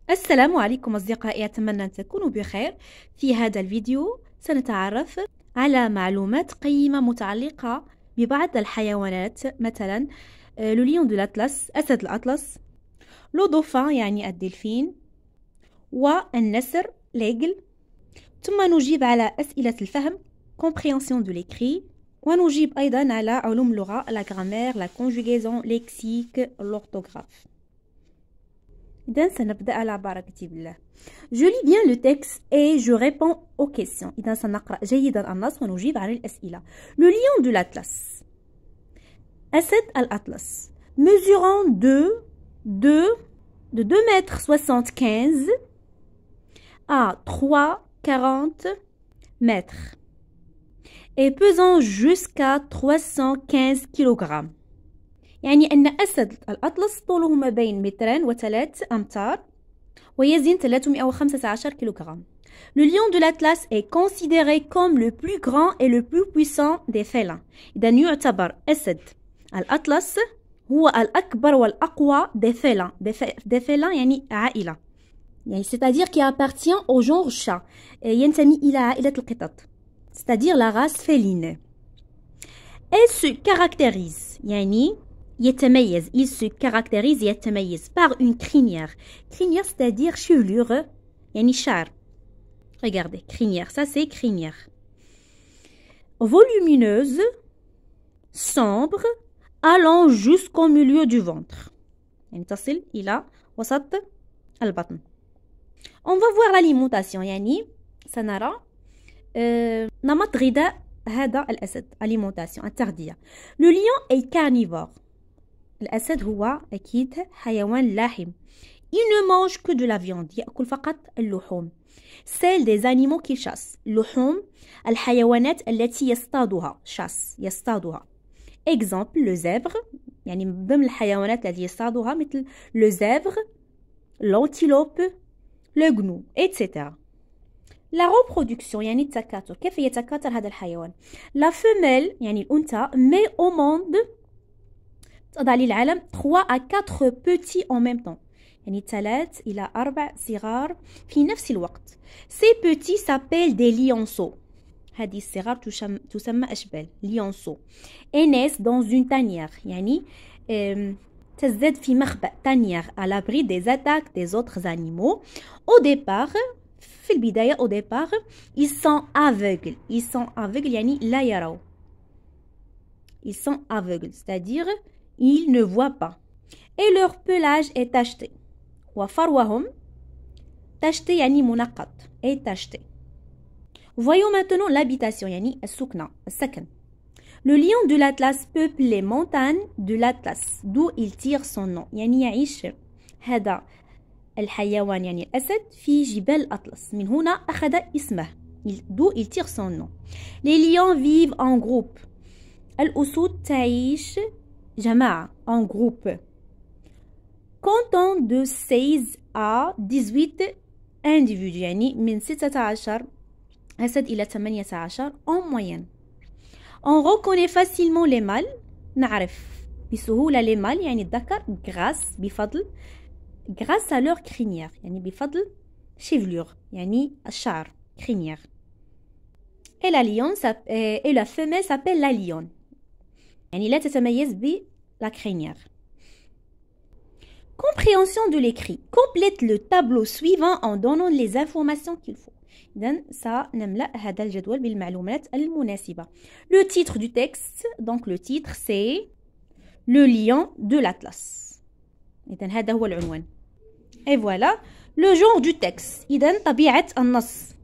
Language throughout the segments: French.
السلام عليكم أصدقائي، أتمنى أن تكونوا بخير. في هذا الفيديو سنتعرف على معلومات قيمة متعلقة ببعض الحيوانات، مثلا لو ليون دو الأطلس، أسد الأطلس، لو دوفان يعني الدلفين، والنسر ليجل. ثم نجيب على أسئلة الفهم compréhension de l'écrit، ونجيب أيضا على علوم اللغة la grammaire, la conjugaison, lexique, l'orthographe. إذن سنبدأ على بركة الله. Je lis bien le texte et je réponds aux questions. إذن سنقرأ جيدا النص ونجيب على الأسئلة. Le lion de l'Atlas. أسد الأطلس. Mesurant de 2,75 m à 3,40 m et pesant jusqu'à 315 kg. يعني أن أسد الأطلس طوله ما بين 2 و3 أمتار ويزن 315 كيلوغرام. Le lion de l'Atlas est considéré comme le plus grand et le plus puissant des félins. إذا يعتبر أسد الأطلس هو الأكبر والأقوى des félins. Des félins يعني عائلة، يعني c'est-à-dire qui appartient au genre chat، ينتمي إلى عائلة القطط، c'est-à-dire la race féline. Elle se caractérise يعني يتميز، il se caractérise يتميز par une crinière. Crinière c'est-à-dire chevelure يعني شعر. Regardez, crinière, ça c'est crinière. Volumineuse, sombre, allant jusqu'au milieu du ventre. يعني تصل إلى وسط البطن. On va voir l'alimentation، يعني سنرى نمط غذاء هذا الأسد. alimentation التغذية. Le lion est carnivore. الأسد هو أكيد حيوان لاحم. Il ne mange que de la viande، يأكل فقط اللحوم. Celle des animaux qu'il chasse. لحوم الحيوانات التي يصطادها. chasse يصطادها. Exemple le zèbre، يعني من ضمن الحيوانات التي يصطادها مثل le zèbre, l'antilope, le gnou etc. La reproduction يعني التكاثر، كيف يتكاثر هذا الحيوان. La femelle يعني الأنثى met au monde تضع للعالم 3 à 4 petits en même temps، يعني 3 إلى 4 صغار في نفس الوقت. Ces petits s'appellent des lionceaux. هذه الصغار تسمى أشبال lionceaux. Et naissent dans une tanière، يعني تزداد في مخبأ tanière à l'abri des attaques des autres animaux. Au départ في البداية au départ ils sont aveugles. ils sont aveugles يعني لا يروا. ils sont aveugles c'est-à-dire ils ne voient pas. Et leur pelage est tacheté. وفروهم tacheté يعني منقط est tacheté. Voyons maintenant l'habitation يعني السكنة السكن. Le lion de l'Atlas peuple les montagnes de l'Atlas d'où il tire son nom. يعني يعيش هذا الحيوان يعني الأسد في جبال الأطلس، من هنا أخذ اسمه d'où il tire son nom. Les lions vivent en groupe. الأسود تعيش جماعة en groupe. Comptant de 16 à 18 individus، يعني من 16 أسد إلى 18 en moyenne. On reconnaît facilement les mâles، نعرف بسهولة les mâles يعني الذكر grâce بفضل grâce à leur crinière، يعني بفضل chevelure يعني الشعر crinière. Et la lionne et la femelle s'appelle la lionne، يعني لا تتميز la crinière. Compréhension de l'écrit. Complète le tableau suivant en donnant les informations qu'il faut. إذن سنملأ هذا الجدول بالمعلومات المناسبة. Le titre du texte, donc le titre c'est Le lion de l'Atlas. إذن هذا هو العنوان. Et voilà le genre du texte. إذن طبيعة النص.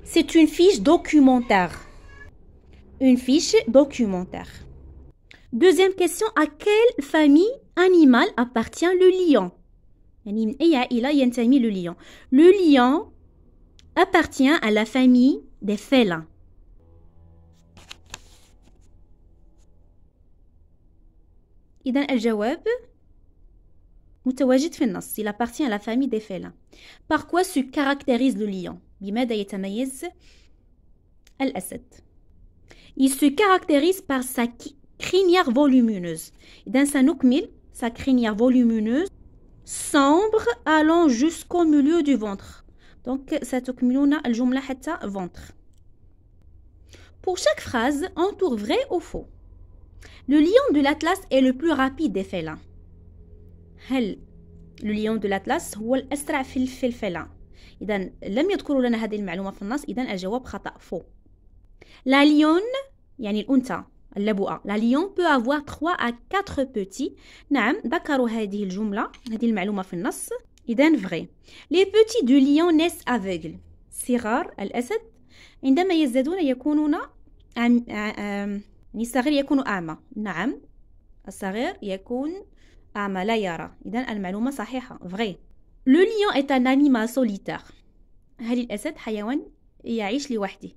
C'est une fiche documentaire. Une fiche documentaire. Deuxième question, à quelle famille animale appartient le lion? يعني من أي عائلة ينتمي le lion? Le lion appartient à la famille des félins. إذن الجواب متواجد في النص. Il appartient à la famille des félins. Par quoi se caractérise le lion? بماذا يتميز الأسد؟ Il se caractérise par sa crinière volumineuse. إذن سنكمل sa crinière volumineuse sombre allant jusqu'au milieu du ventre. Donc, ستكملون الجملة حتى ventre. Pour chaque phrase, on tourne vrai ou faux. Le lion de l'Atlas est le plus rapide des félins. هل le lion de l'Atlas هو الأسرع في الفélin؟ إذا لم يذكروا لنا هذه المعلومة في النص، إذا الجواب خطأ faux. La lionne يعني الأنثى اللبؤة. La lion peut avoir 3 à 4 petits. نعم ذكروا هذه الجملة، هذه المعلومة في النص. إذا vrai. Les petits du lion naissent aveugles. صغار الأسد عندما يزدادون يكونون الصغير يكون أعمى. نعم الصغير يكون أعمى لا يرى. إذا المعلومة صحيحة vrai. Le lion est un animal solitaire. هل الأسد حيوان يعيش لوحده؟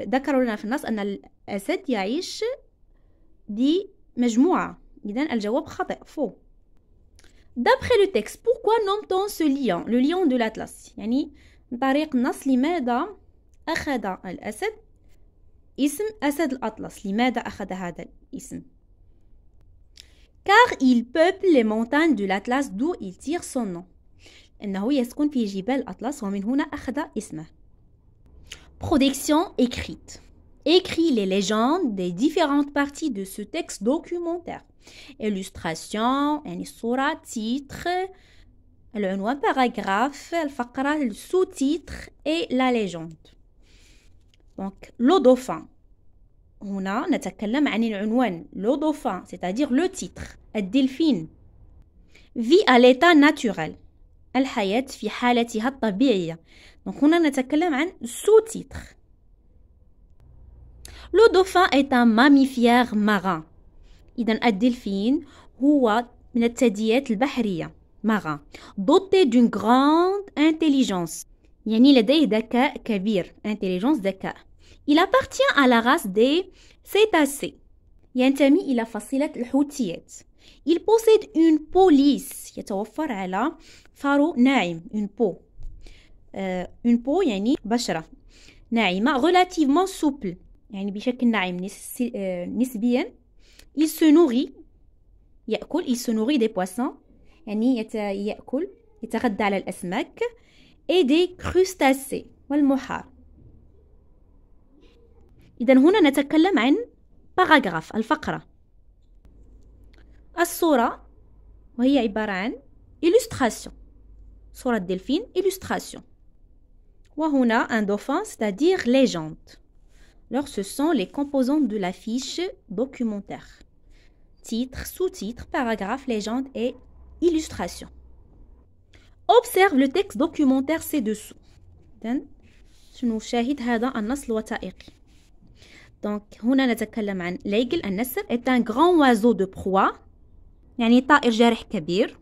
ذكروا لنا في النص أن الأسد يعيش بمجموعة. إذن الجواب خاطئ faux. D'après le texte, pourquoi nomme-t-on ce lion le lion de l'Atlas؟ يعني من طريق النص لماذا أخذ الأسد اسم أسد الأطلس؟ لماذا أخذ هذا الاسم؟ Car il peuple les montagnes de l'Atlas d'où il tire son nom. إنه يسكن في جبال الأطلس ومن هنا أخذ اسمه. Production écrite. Écrit les légendes des différentes parties de ce texte documentaire. Illustration, يعني الصورة, titre, العنوان, paragraphe, الفقرة, le sous-titre et la légende. Donc, le dauphin. هنا نتكلم عن العنوان le dauphin, c'est-à-dire le titre. الدلفين vit à l'état naturel. الحياة في حالتها الطبيعية. Donc هنا نتكلم عن sous-titre. Le dauphin est un mammifère marin. إذن الدلفين هو من الثدييات البحرية marin. Doté d'une grande intelligence. يعني لديه ذكاء كبير. Intelligence ذكاء. Il appartient à la race des cétacés. ينتمي إلى فصيلة الحوتيات. Il possède une peau lisse. يتوفر على فارو ناعم. Une peau. Une peau يعني بشرة ناعمة. Relativement souple. يعني بشكل ناعم نسبيا. Il se nourrit. يأكل. Il se nourrit des poissons. يعني يأكل يتغذى على الأسماك. Et des crustacés. والمحار. إذا هنا نتكلم عن باراغراف الفقرة. الصورة وهي عبارة عن illustration. صورة دلفين illustration. وهنا un dauphin, c'est-à-dire légende. Alors ce sont les composantes de la fiche documentaire. Titre, sous-titre, paragraphe, légende et illustration. Observe le texte documentaire ci-dessous. سنشاهد هذا النص الوثائقي. Donc هنا نتكلم عن l'aigle النسر est un grand oiseau de proie. يعني طائر جارح كبير.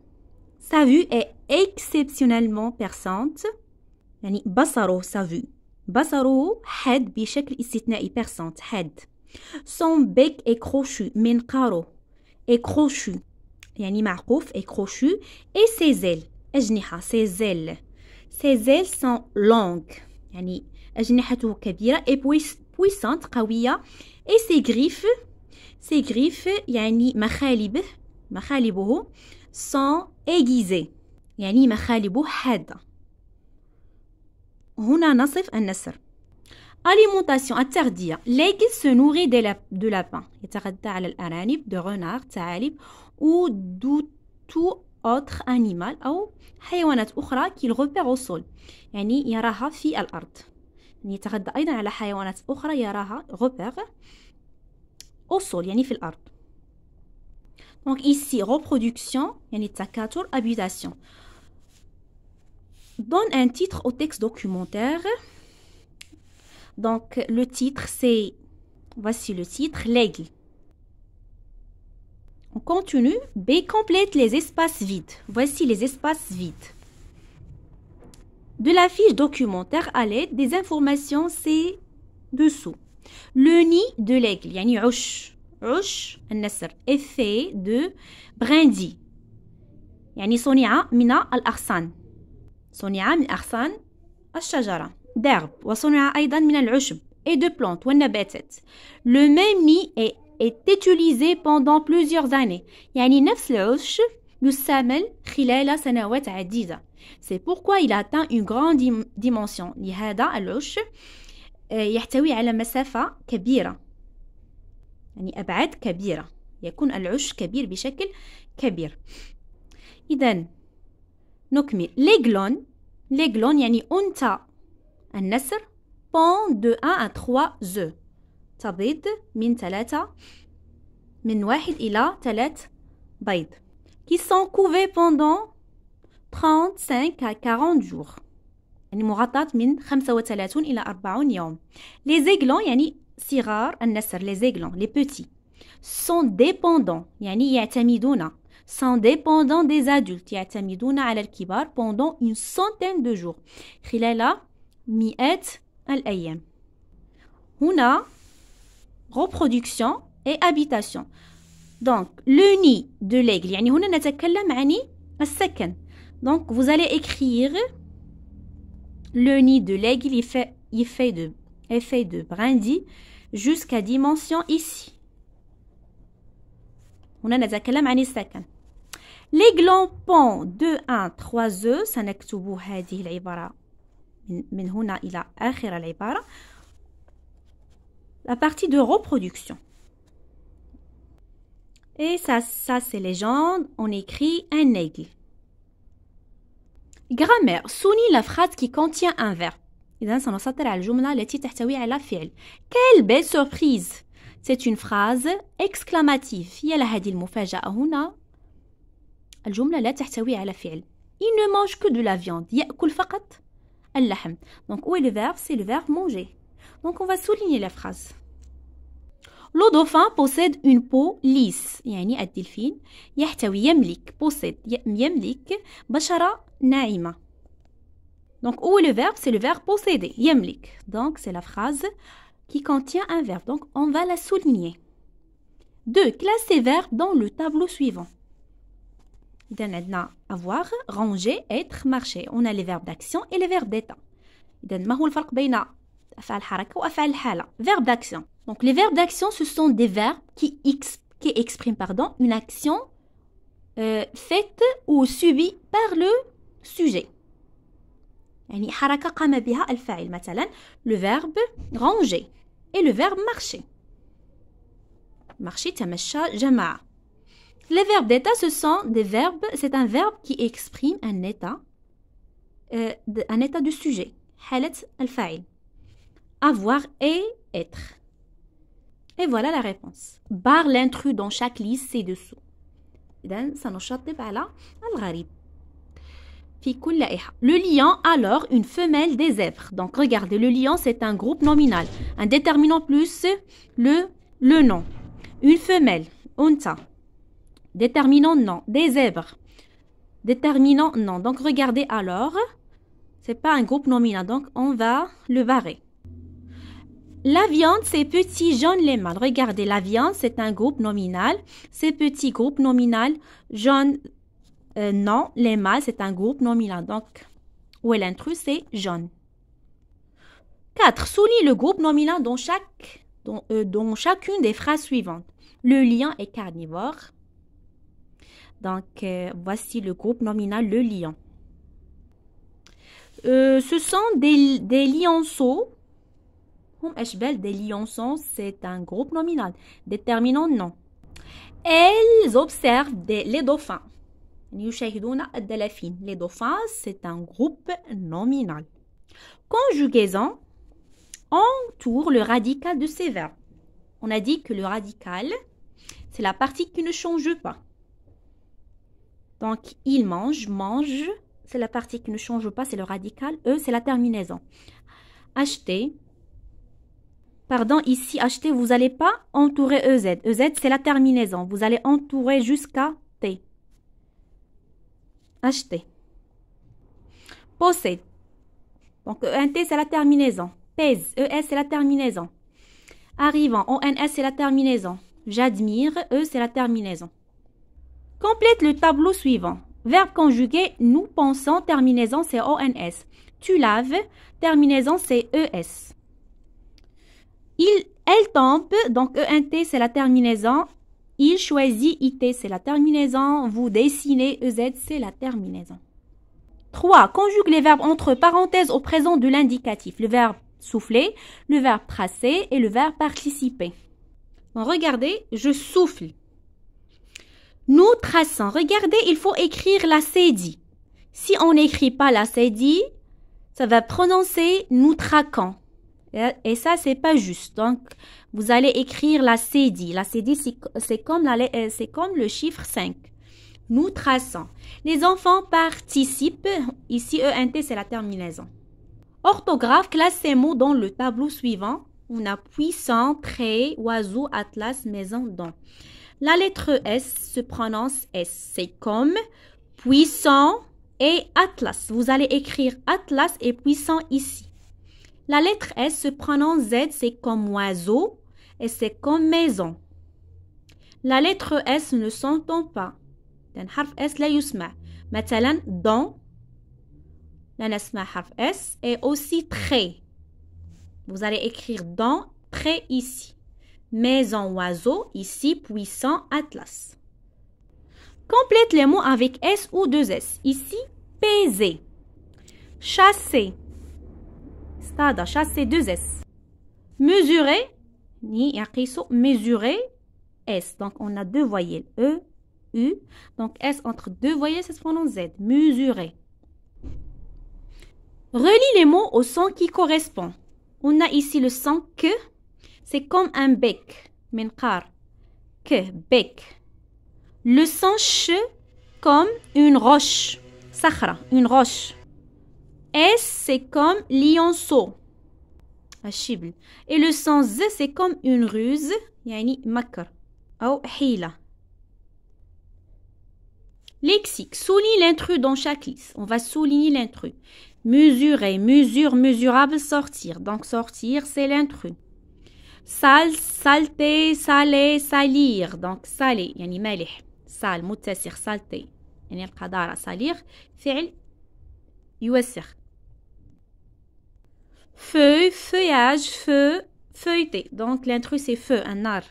Sa vue est exceptionnellement perçante. يعني بصره sa vue. بصره حاد بشكل استثنائي perçante حاد. Son bec est crochu. منقاره est crochu. يعني معقوف est crochu. Et ses ailes أجنحة ses ailes. Ses ailes sont longues. يعني أجنحته كبيرة et puissante قوية. Et ses griffes يعني مخالبه sont aiguisées. يعني مخالبه حادة. هنا نصف النسر. Alimentation التغذية. L'aigle se nourrit de lapins. يتغذى على الأرانب de renard ثعالب ou de tout autre animal أو حيوانات أخرى qu'il repère au sol. يعني يراها في الأرض. يعني يتغذى أيضا على حيوانات أخرى يراها repère au sol يعني في الأرض. Donc ici reproduction يعني التكاثر habitation. Donne un titre au texte documentaire. Donc le titre c'est, voici le titre, l'aigle. On continue. B complète les espaces vides. Voici les espaces vides. De la fiche documentaire à l'aide des informations ci-dessous. Le nid de l'aigle, يعني عش النسر, est fait de brindilles. يعني صنع من الأغصان. صنع من أغصان الشجرة. d'herbe. وصنع أيضا من العشب. et de plantes والنباتات. Le même nid est utilisé pendant plusieurs années. يعني نفس العش يستعمل خلال سنوات عديدة. C'est pourquoi il atteint une grande dimension. لهذا العش يحتوي على مسافة كبيرة، يعني أبعاد كبيرة، يكون العش كبير بشكل كبير. إذن نكمل. les glands يعني أنثى النسر pond de 1 à 3 œufs، تبيض من 1 إلى 3 بيض، qui sont couvés pendant 35 à 40 jours، يعني مغطاة من 35 إلى 40 يوم. les aiglons يعني صغار النسر، les aiglons les petits sont dépendants يعني يعتمدون sont dépendants des adultes يعتمدون على الكبار pendant une centaine de jours خلال مئات الأيام. هنا reproduction et habitation. Donc le nid de l'aigle يعني هنا نتكلم عن السكن. Donc vous allez écrire le nid de l'aigle est fait de brindilles jusqu'à dimension ici. هنا نتكلم عن السكن. l'aiglon pond de 1 à 3 œufs. سنكتب هذه العبارة من هنا إلى آخر العبارة. La partie de reproduction. Et ça c'est légende. On écrit un aigle. Grammaire. souligne la phrase qui contient un verbe. إذن سنسطر على الجملة التي تحتوي على فعل. Quelle belle surprise! C'est une phrase exclamative. يا لهذه المفاجأة. هنا الجملة لا تحتوي على فعل. Il ne mange que de la viande. يأكل فقط اللحم. Donc où est le verbe? C'est le verbe manger. Donc on va souligner la phrase. Le dauphin possède une peau lisse. يعني الدلفين يملك يملك بشرة ناعمة. Donc où est le verbe? C'est le verbe posséder. يملك. Donc c'est la phrase qui contient un verbe. Donc on va la souligner. 2. Classe ces verbes dans le tableau suivant. إذن عندنا avoir, ranger, être, marcher. On a les verbes d'action et les verbes d'état. إذن ما هو الفرق بين أفعال الحركة وأفعال الحالة؟ Verbe d'action. Donc les verbes d'action, ce sont des verbes qui expriment une action faite ou subie par le sujet. يعني حركة قام بها الفاعل. مثلا le verbe ranger et le verbe marcher. Marcher تمشى جماعة. Les verbes d'état, ce sont des verbes, c'est un verbe qui exprime un état du sujet. حالة الفاعل. Avoir et être. Et voilà la réponse. Barre l'intrus dans chaque liste ci-dessous. إذن سنشطب على الغريب في كل لائحة. Le lion alors une femelle des zèbres. Donc regardez, le lion c'est un groupe nominal. Un déterminant plus le nom. Une femelle, أنثى. Déterminant non, des zèbres. Déterminant non. Donc regardez alors, c'est pas un groupe nominal, donc on va le barrer. La viande, c'est petit, jaune, les mâles. Regardez, la viande, c'est un groupe nominal. C'est petit, groupe nominal. Jaune, non, les mâles, c'est un groupe nominal. Donc, où est l'intrus? C'est jaune. 4. Souligne le groupe nominal dans chacune des phrases suivantes. Le lion est carnivore. Donc, voici le groupe nominal, le lion. Ce sont des lionceaux. Des lionceaux, c'est un groupe nominal. Déterminant non. Elles observent les dauphins. Les dauphins, c'est un groupe nominal. Conjugaison entoure le radical de ces verbes. On a dit que le radical, c'est la partie qui ne change pas. Donc, il mange, c'est la partie qui ne change pas, c'est le radical. E, c'est la terminaison. Acheter. Pardon, ici, acheter, vous n'allez pas entourer EZ. EZ, c'est la terminaison. Vous allez entourer jusqu'à T. Acheter. Possède. Donc, ENT, c'est la terminaison. Pèse. ES, c'est la terminaison. Arrivant. ONS, c'est la terminaison. J'admire. E, c'est la terminaison. Complète le tableau suivant. Verbe conjugué, nous pensons. Terminaison, c'est ONS. Tu laves. Terminaison, c'est ES. Elle tombe, donc ENT c'est la terminaison, Il choisit IT, c'est la terminaison. Vous dessinez EZ, c'est la terminaison. 3. Conjugue les verbes entre parenthèses au présent de l'indicatif. Le verbe souffler, le verbe tracer et le verbe participer. Bon, regardez, je souffle. Nous traçons. Regardez, il faut écrire la cédille. Si on n'écrit pas la cédille, ça va prononcer nous traquons. Et ça, c'est pas juste. Donc, vous allez écrire la cédille. La cédille, c'est comme le chiffre 5. Nous traçons. Les enfants participent. Ici, ENT, c'est la terminaison. Orthographe, classe ces mots dans le tableau suivant. On a puissant, trait, oiseau, atlas, maison, don. La lettre S se prononce S. C'est comme puissant et atlas. Vous allez écrire atlas et puissant ici. La lettre S se prononce Z, c'est comme oiseau et c'est comme maison. La lettre S ne s'entend pas. حرف S لا يسمع. مثلا don, لا نسمع حرف S, et aussi trait. Vous allez écrire don, trait ici. Maison, oiseau, ici, puissant, atlas. Complète les mots avec S ou deux S. Ici, peser. Chasser. Stada, chasser, deux S. Mesurer. Ni yaqiso, mesurer. S. Donc, on a deux voyelles. E, U. Donc, S entre deux voyelles, ça se prononce Z. Mesurer. Relie les mots au son qui correspond. On a ici le son que. C'est comme un bec. Minqar. Que, bec. Le son ch comme une roche. Sakhra, une roche. S, c'est comme lionceau. Ashibl. Et le son z, c'est comme une ruse. Yani makr. Ou hila. Lexique. Souligne l'intrus dans chaque liste. On va souligner l'intrus. Mesurer, mesure, mesurable, sortir. Donc sortir, c'est l'intrus. Sale, saleté, salé, salir. Donc salé, yani malih. Sale, متسخ, saleté. يعني القذارة salir. فعل يوسخ. Feuille, feuillage, feu, feuilleté. Donc l'intrus c'est feu, un nar.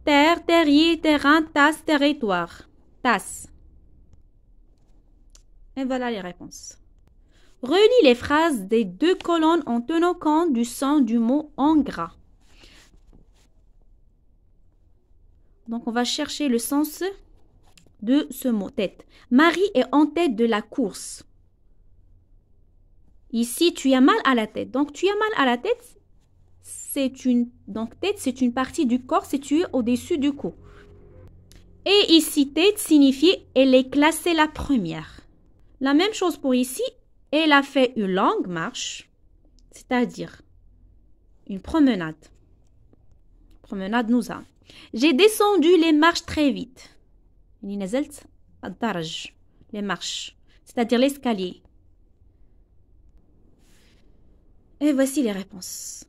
Terre, terrier, terrain, tasse, territoire. Tasse. Et voilà les réponses. Relie les phrases des deux colonnes en tenant compte du son du mot en gras. Donc, on va chercher le sens de ce mot, tête. Marie est en tête de la course. Ici, tu as mal à la tête. Donc, tu as mal à la tête, donc tête, c'est une partie du corps située au-dessus du cou. Et ici, tête signifie elle est classée la première. La même chose pour ici, elle a fait une longue marche, c'est-à-dire une promenade. Promenade nous a. J'ai descendu les marches très vite. Les marches, c'est-à-dire l'escalier. Et voici les réponses.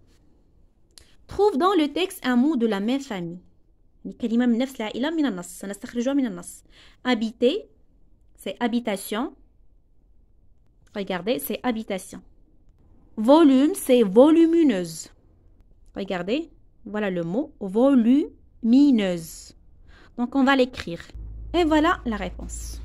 Trouve dans le texte un mot de la même famille. Habiter, c'est habitation. Regardez, c'est habitation. Volume, c'est volumineuse. Regardez, voilà le mot volumineuse. Donc, on va l'écrire. Et voilà la réponse.